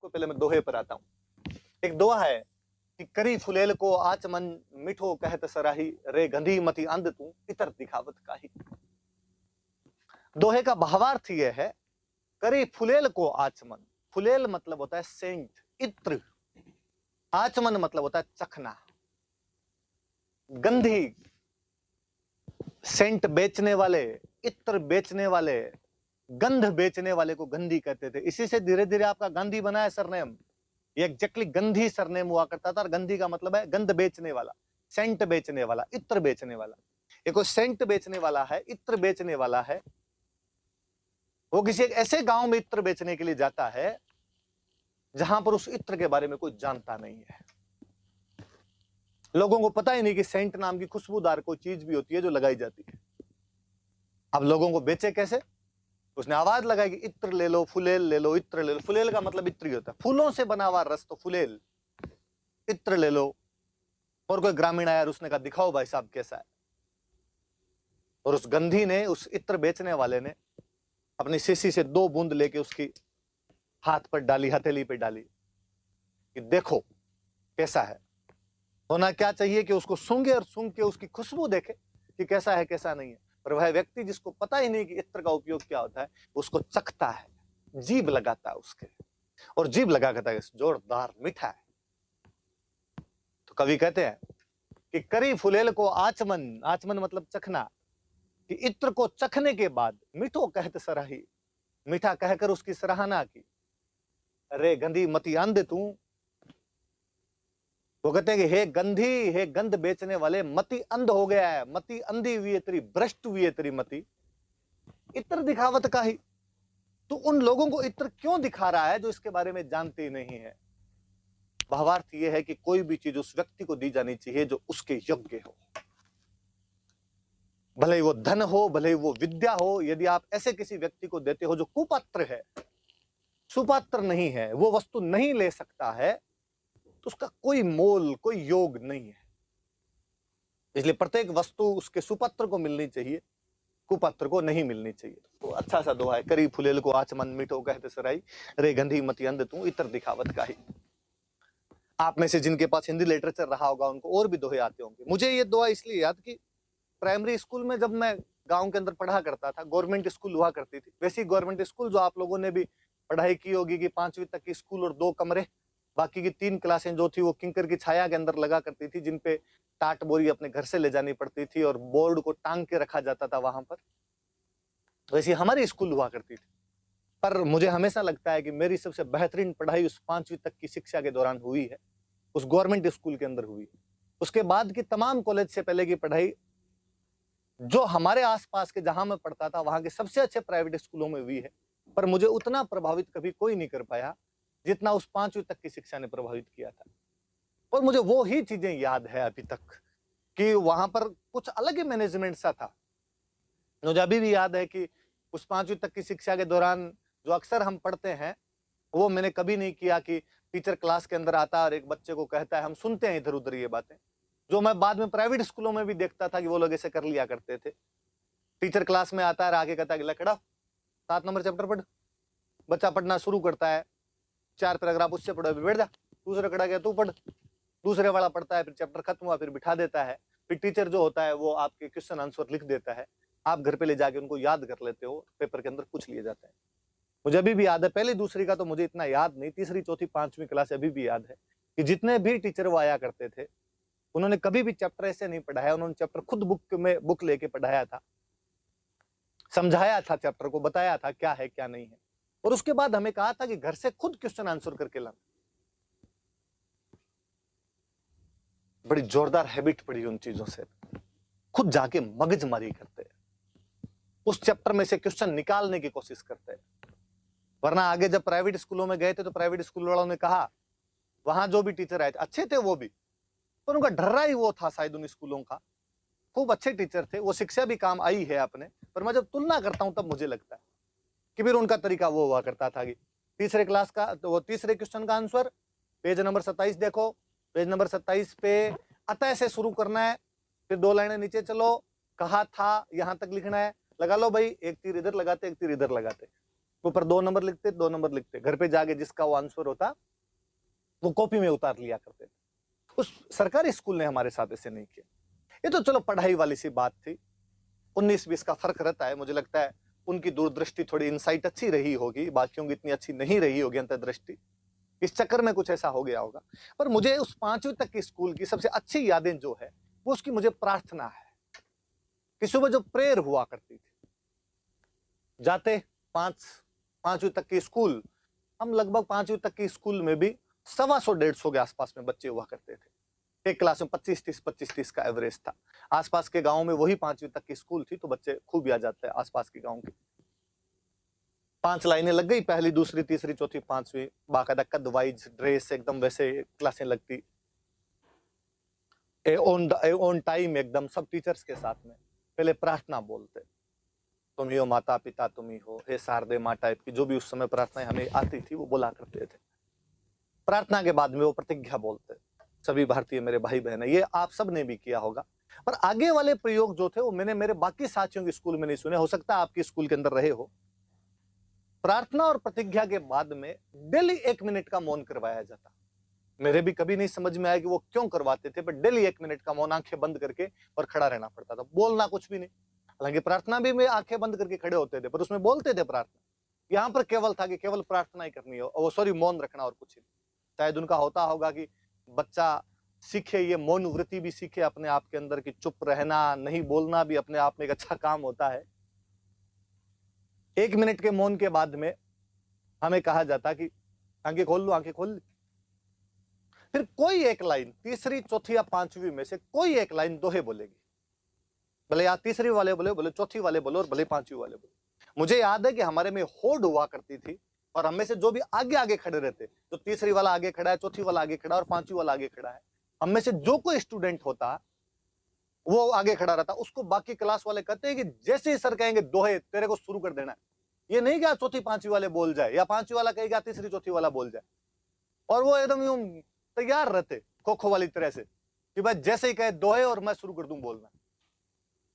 आपको, पहले मैं दोहे पर आता हूं। एक दोहा है कि करी फुलेल को आचमन मिठो कहत सराही, रे गंधी मति अंध तू इतर दिखावत काही। दोहे का भावार्थ यह है, करी फुलेल को आचमन, फुलेल मतलब होता है सेंट, इत्र, आचमन मतलब होता है चखना। गंधी, सेंट बेचने वाले, इत्र बेचने वाले, गंध बेचने वाले को गंधी कहते थे। इसी से धीरे धीरे आपका गांधी बना है सरनेम। ये एग्जैक्टली गंधी सरनेम हुआ करता था, और गंधी का मतलब है गंध बेचने वाला, सेंट बेचने वाला, इत्र बेचने वाला। एक सेंट बेचने वाला है, इत्र बेचने वाला है, वो किसी एक ऐसे गांव में इत्र बेचने के लिए जाता है जहां पर उस इत्र के बारे में कोई जानता नहीं है। लोगों को पता ही नहीं कि सेंट नाम की खुशबूदार कोई चीज भी होती है जो लगाई जाती है। अब लोगों को बेचे कैसे? उसने आवाज लगाई कि इत्र ले लो, फुलेल ले लो, इत्र ले लो। फुलेल का मतलब इत्र ही होता है, फूलों से बना हुआ रस तो फुलेल, इत्र ले लो। और कोई ग्रामीण आया और उसने कहा दिखाओ भाई साहब कैसा है। और उस गंधी ने, उस इत्र बेचने वाले ने अपनी शीशी से 2 बूंद लेके उसकी हाथ पर डाली, हथेली पे डाली कि देखो कैसा है। होना क्या चाहिए कि उसको सूंघे और सूंघ के उसकी खुशबू देखे कि कैसा है कैसा नहीं है। पर वह व्यक्ति जिसको पता ही नहीं कि इत्र का उपयोग क्या होता है, उसको चखता है, जीभ लगाता है उसके, और जीभ लगा कहता है जोरदार मीठा है। तो कवि कहते हैं कि करी फुलेल को आचमन, आचमन मतलब चखना, कि इत्र को चखने के बाद मीठो कहत सराही, मीठा कहकर उसकी सराहना की। अरे गंधी मति अंध तू, वो कहते हैं कि हे गंधी, हे गंध बेचने वाले, मति अंध हो गया है, मति अंधी हुई है तेरी, भ्रष्ट हुई है तेरी मति, इत्र दिखावत का ही। तो उन लोगों को इत्र क्यों दिखा रहा है जो इसके बारे में जानते ही नहीं है। भावार्थ यह है कि कोई भी चीज उस व्यक्ति को दी जानी चाहिए जो उसके योग्य हो, भले ही वो धन हो, भले ही वो विद्या हो। यदि आप ऐसे किसी व्यक्ति को देते हो जो कुपात्र है, सुपात्र नहीं है, वो वस्तु नहीं ले सकता है, तो उसका कोई मोल, कोई योग नहीं है। इसलिए प्रत्येक वस्तु उसके सुपात्र को मिलनी चाहिए, कुपात्र को नहीं मिलनी चाहिए। तो अच्छा सा दोहा है, करी फुलेल को आचमन मिठो कहत सराई, रे गंधी मति अंध तू इतर दिखावत काही। आप में से जिनके पास हिंदी लिटरेचर रहा होगा उनको और भी दोहे आते होंगे। मुझे ये दोहा इसलिए याद कि प्राइमरी स्कूल में जब मैं गांव के अंदर पढ़ा करता था, गवर्नमेंट स्कूल हुआ करती थी, वैसी गवर्नमेंट स्कूल जो आप लोगों ने भी पढ़ाई की होगी कि 5वीं तक की स्कूल और 2 कमरे, बाकी की 3 क्लासें जो थी वो किंकर की छाया के अंदर लगा करती थी, जिनपे टाट बोरी अपने घर से ले जानी पड़ती थी और बोर्ड को टांग के रखा जाता था वहां पर। वैसी हमारी स्कूल हुआ करती थी। पर मुझे हमेशा लगता है कि मेरी सबसे बेहतरीन पढ़ाई उस 5वीं तक की शिक्षा के दौरान हुई है, उस गवर्नमेंट स्कूल के अंदर हुई है। उसके बाद की तमाम कॉलेज से पहले की पढ़ाई जो हमारे आसपास के जहां मैं पढ़ता था वहां के सबसे अच्छे प्राइवेट स्कूलों में हुई है, पर मुझे उतना प्रभावित कभी कोई नहीं कर पाया जितना उस 5वीं तक की शिक्षा ने प्रभावित किया था। और मुझे वो ही चीजें याद है अभी तक कि वहां पर कुछ अलग ही मैनेजमेंट सा था। मुझे अभी भी याद है कि उस 5वीं तक की शिक्षा के दौरान जो अक्सर हम पढ़ते हैं वो मैंने कभी नहीं किया कि टीचर क्लास के अंदर आता है और एक बच्चे को कहता है, हम सुनते हैं इधर उधर ये बातें, जो मैं बाद में प्राइवेट स्कूलों में भी देखता था कि वो लोग ऐसे कर लिया करते थे। टीचर क्लास में आता है, आगे कहता है कि लखड़ा 7 नंबर चैप्टर पढ़। बच्चा पढ़ना शुरू करता है, 4 पैराग्राफ उससे पढ़ो, बैठ जा। दूसरा खड़ा गया, तू पढ़। दूसरे वाला पढ़ता है, फिर चैप्टर खत्म हुआ, फिर बिठा देता है। फिर टीचर जो होता है वो आपके क्वेश्चन आंसर लिख देता है, आप घर पे ले जाके उनको याद कर लेते हो, पेपर के अंदर पूछ लिए जाते हैं। मुझे अभी भी याद है, पहली दूसरी का तो मुझे इतना याद नहीं, तीसरी चौथी 5वीं क्लास अभी भी याद है कि जितने भी टीचर वो आया करते थे उन्होंने कभी भी चैप्टर ऐसे नहीं पढ़ाया, उन्होंने चैप्टर खुद बुक लेके पढ़ाया था, समझाया था, चैप्टर को बताया था क्या है क्या नहीं है, और उसके बाद हमें कहा था कि घर से खुद क्वेश्चन आंसर करके लाना। बड़ी जोरदार हैबिट पड़ी उन चीजों से, खुद जाके मगजमारी करते, उस चैप्टर में से क्वेश्चन निकालने की कोशिश करते। वरना आगे जब प्राइवेट स्कूलों में गए थे तो प्राइवेट स्कूल वालों ने कहा, वहां जो भी टीचर आए थे अच्छे थे वो भी, पर उनका डर्रा ही वो था शायद उन स्कूलों का। खूब अच्छे टीचर थे, वो शिक्षा भी काम आई है अपने, पर मैं जब तुलना करता हूं तब मुझे लगता है कि फिर उनका तरीका वो हुआ करता था कि तीसरे क्लास का तो वो तीसरे क्वेश्चन का आंसर पेज नंबर 27 देखो, पेज नंबर 27 पे अतः से शुरू करना है, फिर 2 लाइनें नीचे चलो, कहा था यहां तक लिखना है, लगा लो भाई, एक तीर इधर लगाते एक तीर इधर लगाते। ऊपर 2 नंबर लिखते, 2 नंबर लिखते, घर पे जाके जिसका वो आंसर होता वो कॉपी में उतार लिया करते थे। उस सरकारी स्कूल ने हमारे साथ ऐसे नहीं किया। ये तो चलो पढ़ाई वाली सी बात थी, 19-20 का फर्क रहता है। मुझे लगता है उनकी दूरदृष्टि थोड़ी इंसाइट अच्छी रही होगी, बाकियों की इतनी अच्छी नहीं रही होगी अंतर्दृष्टि, इस चक्कर में कुछ ऐसा हो गया होगा। पर मुझे उस 5वीं तक की स्कूल की सबसे अच्छी यादें जो है वो उसकी मुझे प्रार्थना है कि सुबह जो प्रेयर हुआ करती थी, जाते 5वीं तक की स्कूल, हम लगभग 5वीं तक की स्कूल में भी 125-150 के आसपास में बच्चे हुआ करते थे। एक क्लास में 25-30 का एवरेज था। आसपास के गांव में वही 5वीं तक की स्कूल थी, तो बच्चे खूब आ जाते हैं आसपास के गांव के। 5 लाइनें लग गई, पहली, दूसरी, तीसरी, चौथी, 5वीं, बाकायदा कद वाइज ड्रेस एकदम वैसे क्लासें लगती, ऑन टाइम एकदम, सब टीचर्स के साथ में। पहले प्रार्थना बोलते, तुम ही हो माता पिता, तुम ही हो, हे शारदे माँ टाइप की जो भी उस समय प्रार्थनाएं हमें आती थी वो बोला करते थे। प्रार्थना के बाद में वो प्रतिज्ञा बोलते, सभी भारतीय मेरे भाई बहन है, ये आप सब ने भी किया होगा। पर आगे वाले प्रयोग जो थे वो मैंने मेरे बाकी साथियों के स्कूल में नहीं सुने, हो सकता है आपके स्कूल के अंदर रहे हो। प्रार्थना और प्रतिज्ञा के बाद में डेली 1 मिनट का मौन करवाया जाता। मेरे भी कभी नहीं समझ में आया कि वो क्यों करवाते थे, पर डेली 1 मिनट का मौन, आंखें बंद करके और खड़ा रहना पड़ता था, बोलना कुछ भी नहीं। हालांकि प्रार्थना भी में आंखें बंद करके खड़े होते थे, पर उसमें बोलते थे प्रार्थना। यहाँ पर केवल था कि केवल प्रार्थना ही करनी हो, वो सॉरी मौन रखना और कुछ नहीं। शायद उनका होता होगा कि बच्चा सीखे, ये मौन वृत्ति भी सीखे अपने आप के अंदर, कि चुप रहना, नहीं बोलना भी अपने आप में एक अच्छा काम होता है। 1 मिनट के मौन के बाद में हमें कहा जाता कि आंखें खोल लो, आंखें खोल ली। फिर कोई एक लाइन, तीसरी, चौथी या 5वीं में से कोई एक लाइन दोहे बोलेगी, भले या तीसरी वाले बोले, भले चौथी वाले बोले और भले 5वीं वाले बोले। मुझे याद है कि हमारे में होड़ हुआ करती थी, और हमें से जो भी आगे आगे खड़े रहते, जो तीसरी वाला आगे खड़ा है, चौथी वाला आगे खड़ा है और 5वीं वाला आगे खड़ा है, हमें से जो कोई स्टूडेंट होता वो आगे खड़ा रहता, उसको बाकी क्लास वाले कहते हैं कि जैसे ही सर कहेंगे दोहे तेरे को शुरू कर देना है, ये नहीं क्या चौथी 5वीं वाले बोल जाए, या 5वीं वाला कहेगा तीसरी चौथी वाला बोल जाए। और वो एकदम यूं तैयार रहते खो खो वाली तरह से कि भाई जैसे ही कहे दोहे और मैं शुरू कर दूं बोलना।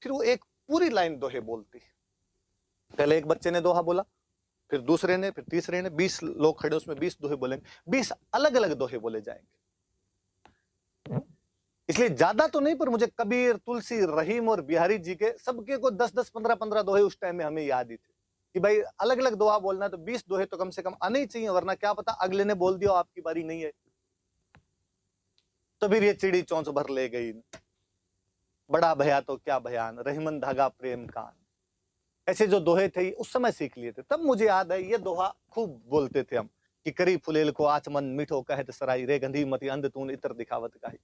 फिर वो एक पूरी लाइन दोहे बोलती। पहले एक बच्चे ने दोहा बोला, फिर दूसरे ने, फिर तीसरे ने, 20 लोग खड़े उसमें 20 दोहे बोलेंगे, 20 अलग अलग दोहे बोले जाएंगे। इसलिए ज्यादा तो नहीं, पर मुझे कबीर, तुलसी, रहीम और बिहारी जी के सबके को 10-10, 15-15 दोहे उस टाइम में हमें याद ही थे कि भाई अलग अलग दोहा बोलना है, तो 20 दोहे तो कम से कम आने ही चाहिए, वरना क्या पता अगले ने बोल दिया आपकी बारी नहीं है। तो फिर ये चिड़ी चोंच भर ले गई, बड़ा भया तो क्या भयान, रहीमन धागा प्रेम कान, ऐसे जो दोहे थे उस समय सीख लिए थे। तब मुझे याद है ये दोहा खूब बोलते थे हम कि करी फुलेल को आचमन मीठो कहत सराई, रे गंधी मती अंध तून इतर दिखावत काई।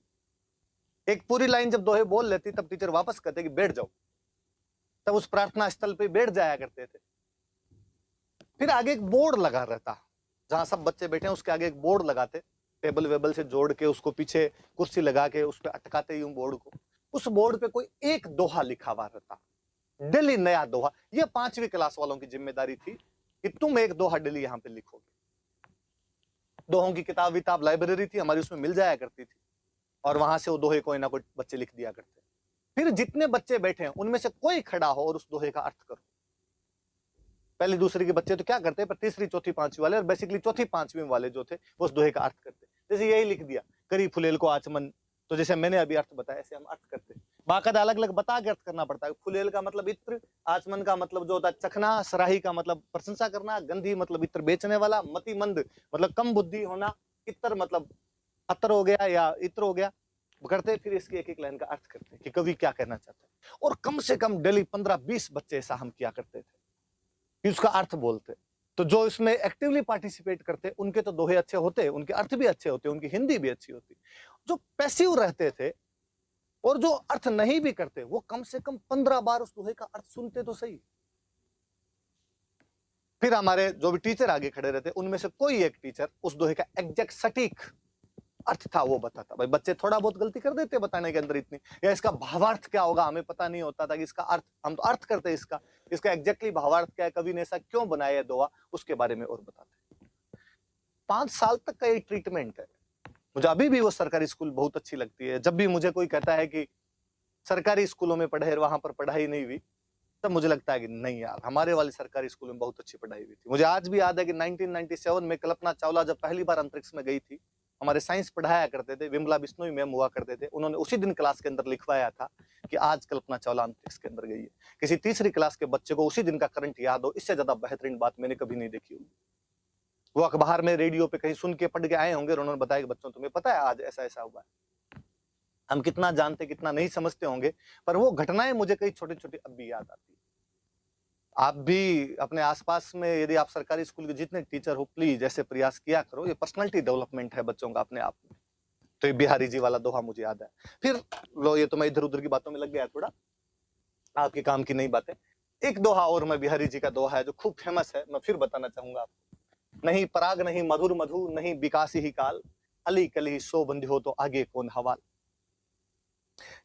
एक पूरी लाइन जब दोहे बोल लेती तब टीचर वापस कहते कि बैठ जाओ, तब उस प्रार्थना स्थल पे बैठ जाया करते थे। फिर आगे एक बोर्ड लगा रहता, जहां सब बच्चे बैठे हैं उसके आगे एक बोर्ड लगाते, टेबल वेबल से जोड़ के उसको पीछे कुर्सी लगा के उस पर अटकाते यूं बोर्ड को। उस बोर्ड पे कोई एक दोहा लिखा हुआ रहता, डेली नया दोहा। ये 5वीं क्लास वालों की जिम्मेदारी थी कि तुम एक दोहा डेली यहाँ पे लिखोगे। दोहों की किताब विताब लाइब्रेरी थी हमारी, उसमें मिल जाया करती थी, और वहां से वो दोहे कोई ना कोई बच्चे लिख दिया करते। फिर जितने बच्चे बैठे हैं उनमें से कोई खड़ा हो और उस दोहे का अर्थ करो। पहली दूसरी के बच्चे तो क्या करते, पर तीसरी चौथी 5वीं वाले और बेसिकली चौथी 5वीं वाले जो थे वो उस दोहे का अर्थ करते। जैसे यही लिख दिया, करी फुलेल को आचमन, तो जैसे मैंने अभी अर्थ बताया ऐसे हम अर्थ करते। बाकायदा अलग अलग बता के अर्थ करना पड़ता है। फुलेल का मतलब इत्र, आचमन का मतलब जो होता है चखना, सराही का मतलब प्रशंसा करना, गंधी मतलब इत्र बेचने वाला, मतिमंद मतलब कम बुद्धि होना, इत्र मतलब अतर हो गया या इत्र हो गया, करते। फिर इसकी एक एक लाइन का अर्थ करते कि कवि क्या कहना चाहता है। और कम से कम डेली 15-20 बच्चे ऐसा हम किया करते थे कि उसका अर्थ बोलते। तो जो इसमें एक्टिवली पार्टिसिपेट करते उनके तो दोहे अच्छे होते, उनके अर्थ भी अच्छे होते, उनकी हिंदी भी अच्छी होती। जो पैसिव रहते थे और जो अर्थ नहीं भी करते वो कम से कम 15 बार उस दोहे का अर्थ सुनते तो सही। फिर हमारे जो भी टीचर आगे खड़े रहते उनमें से कोई एक टीचर उस दोहे का एग्जैक्ट सटीक अर्थ था वो बताता। भाई बच्चे थोड़ा बहुत गलती कर देते बताने के अंदर इतनी, या इसका भावार्थ क्या होगा हमें पता नहीं होता था कि इसका अर्थ, हम तो अर्थ करते इसका एग्जैक्टली भावार्थ क्या है, कवि ने ऐसा क्यों बनाया है दोहा, उसके बारे में और बताते। 5 साल तक का ये ट्रीटमेंट है। मुझे अभी भी वो सरकारी स्कूल बहुत अच्छी लगती है। जब भी मुझे कोई कहता है कि सरकारी स्कूलों में पढ़े वहां पर पढ़ाई नहीं हुई, तब मुझे लगता है कि नहीं यार, हमारे वाली सरकारी स्कूल में बहुत अच्छी पढ़ाई हुई थी। मुझे आज भी याद है कि 1997 में कल्पना चावला जब पहली बार अंतरिक्ष में गई थी, हमारे साइंस पढ़ाया करते थे, विमला बिश्नोई मैम हुआ करते थे, उन्होंने उसी दिन क्लास के अंदर लिखवाया था कि आज कल्पना चावला अंतरिक्ष के अंदर गई है। किसी तीसरी क्लास के बच्चे को उसी दिन का करंट याद हो, इससे ज्यादा बेहतरीन बात मैंने कभी नहीं देखी होगी। वो अखबार में, रेडियो पे कहीं सुन के पढ़ के आए होंगे और उन्होंने बताया कि बच्चों तुम्हें पता है आज ऐसा ऐसा हुआ है। हम कितना जानते कितना नहीं समझते होंगे, पर वो घटनाएं मुझे कई छोटी छोटी अब भी याद आती है। आप भी अपने आसपास में, यदि आप सरकारी स्कूल के जितने टीचर हो, प्लीज ऐसे प्रयास किया करो। ये पर्सनालिटी डेवलपमेंट है बच्चों का अपने आप में। तो ये बिहारी जी वाला दोहा मुझे याद है। फिर लो, ये तो मैं इधर उधर की बातों में लग गया थोड़ा, आपके काम की नहीं बातें। एक दोहा और मैं बिहारी जी का दोहा है जो खूब फेमस है, मैं फिर बताना चाहूंगा आपको। नहीं पराग नहीं मधुर मधु, नहीं विकासी ही काल, अली कली सो बंधी हो तो आगे कौन हवाल।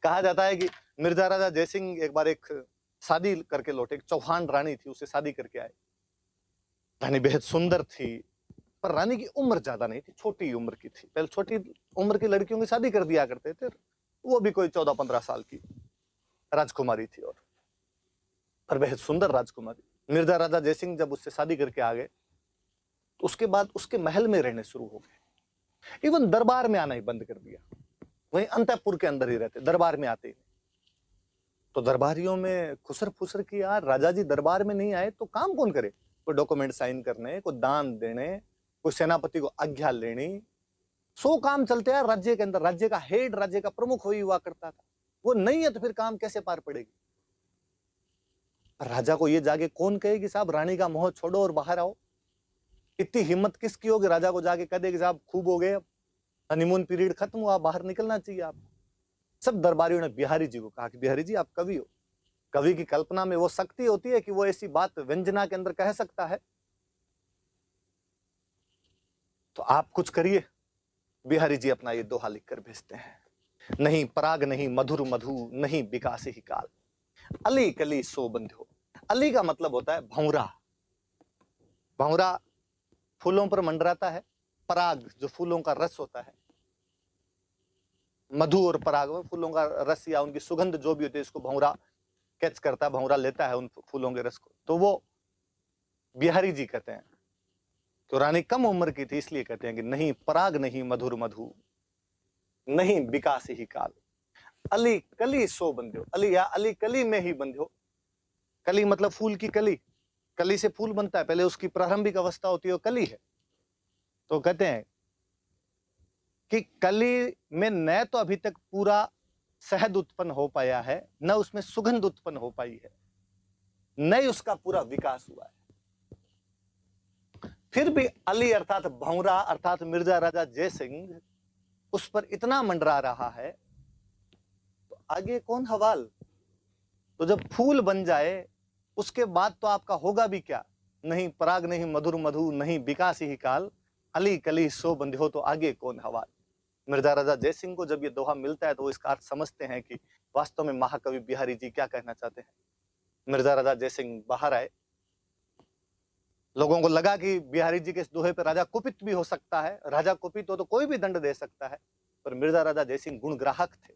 कहा जाता है कि मिर्जा राजा जयसिंह एक बार एक शादी करके लौटे, एक चौहान रानी थी, उससे शादी करके आए। रानी बेहद सुंदर थी, पर रानी की उम्र ज्यादा नहीं थी, छोटी उम्र की थी। पहले छोटी उम्र की लड़कियों की शादी कर दिया करते थे, वो भी कोई 14-15 साल की राजकुमारी थी, और पर बेहद सुंदर राजकुमारी। मिर्जा राजा जयसिंह जब उससे शादी करके आ गए, तो उसके बाद उसके महल में रहने शुरू हो गए। इवन दरबार में आना ही बंद कर दिया, वहीं अंतःपुर के अंदर ही रहते, दरबार में आते ही। तो दरबारियों में खुसर फुसर की, यार राजा जी दरबार में नहीं आए तो काम कौन करे? कोई डॉक्यूमेंट साइन करने, कोई दान देने, कोई सेनापति को आज्ञा लेनी, 100 काम चलते हैं राज्य के अंदर। राज्य का हेड, राज्य का प्रमुख वही हुआ करता था। वो नहीं है तो फिर काम कैसे पार पड़ेगी? राजा को ये जाके कौन कहे कि साहब रानी का मोह छोड़ो और बाहर आओ? इतनी हिम्मत किसकी होगी राजा को जाके कह दे कि साहब खूब हो गए, अब हनीमून पीरियड खत्म हुआ, बाहर निकलना चाहिए आपको। सब दरबारियों ने बिहारी जी को कहा कि बिहारी जी आप कवि हो, कवि की कल्पना में वो शक्ति होती है कि वो ऐसी बात व्यंजना के अंदर कह सकता है, तो आप कुछ करिए। बिहारी जी अपना ये दोहा लिखकर भेजते हैं। नहीं पराग नहीं मधुर मधु, नहीं विकासी ही काल, अली कली सो बंध्यो। अली का मतलब होता है भंवरा। भंवरा फूलों पर मंडराता है, पराग जो फूलों का रस होता है, मधु और पराग में फूलों का रस या उनकी सुगंध जो भी होती है, इसको भंवरा कैच करता है, भंवरा लेता है उन फूलों के रस को। तो वो बिहारी जी कहते हैं। तो रानी कम उम्र की थी, इसलिए कहते हैं कि नहीं पराग नहीं मधुर मधु, नहीं विकास ही काल, अली कली सो बंध्यो। अली या अली कली में ही बंध्यो। कली मतलब फूल की कली, कली से फूल बनता है, पहले उसकी प्रारंभिक अवस्था होती है वो कली है। तो कहते हैं कि कली में न तो अभी तक पूरा शहद उत्पन्न हो पाया है, न उसमें सुगंध उत्पन्न हो पाई है, न ही उसका पूरा विकास हुआ है। फिर भी अली अर्थात भंवरा अर्थात मिर्जा राजा जयसिंह उस पर इतना मंडरा रहा है, तो आगे कौन हवाल? तो जब फूल बन जाए उसके बाद तो आपका होगा भी क्या? नहीं पराग नहीं मधुर मधु, नहीं विकास ही काल, अली कली सो बंध्यो तो आगे कौन हवाल। मिर्जा राजा जयसिंह को जब ये दोहा मिलता है तो वो इसका अर्थ समझते हैं कि वास्तव में महाकवि बिहारी जी क्या कहना चाहते हैं। मिर्जा राजा जयसिंह बाहर आए, लोगों को लगा कि बिहारी जी के इस दोहे पर राजा कुपित भी हो सकता है, राजा कुपित हो तो कोई भी दंड दे सकता है, पर मिर्जा राजा जयसिंह गुणग्राहक थे।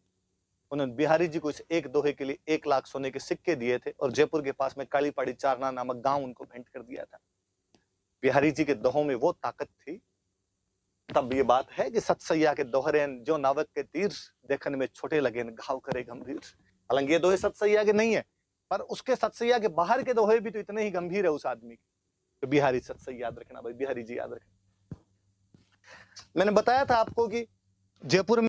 उन्होंने बिहारी जी को इस एक दोहे के लिए 1 लाख सोने के सिक्के दिए थे, और जयपुर के पास में कालीपाड़ी चारना नामक गांव उनको भेंट कर दिया था। बिहारी जी के दोहों में वो ताकत थी। तब ये बात है कि सतसैया के दोहरे जो नावक के तीर, देखने में छोटे लगे घाव करे गंभीर। हालांकि ये दोहे सतसैया के नहीं है, पर उसके सतसैया के बाहर के दोहे भी तो इतने ही गंभीर है उस आदमी के। तो बिहारी सतसैया याद रखना भाई, बिहारी जी याद रखना। मैंने बताया था आपको कि जयपुर में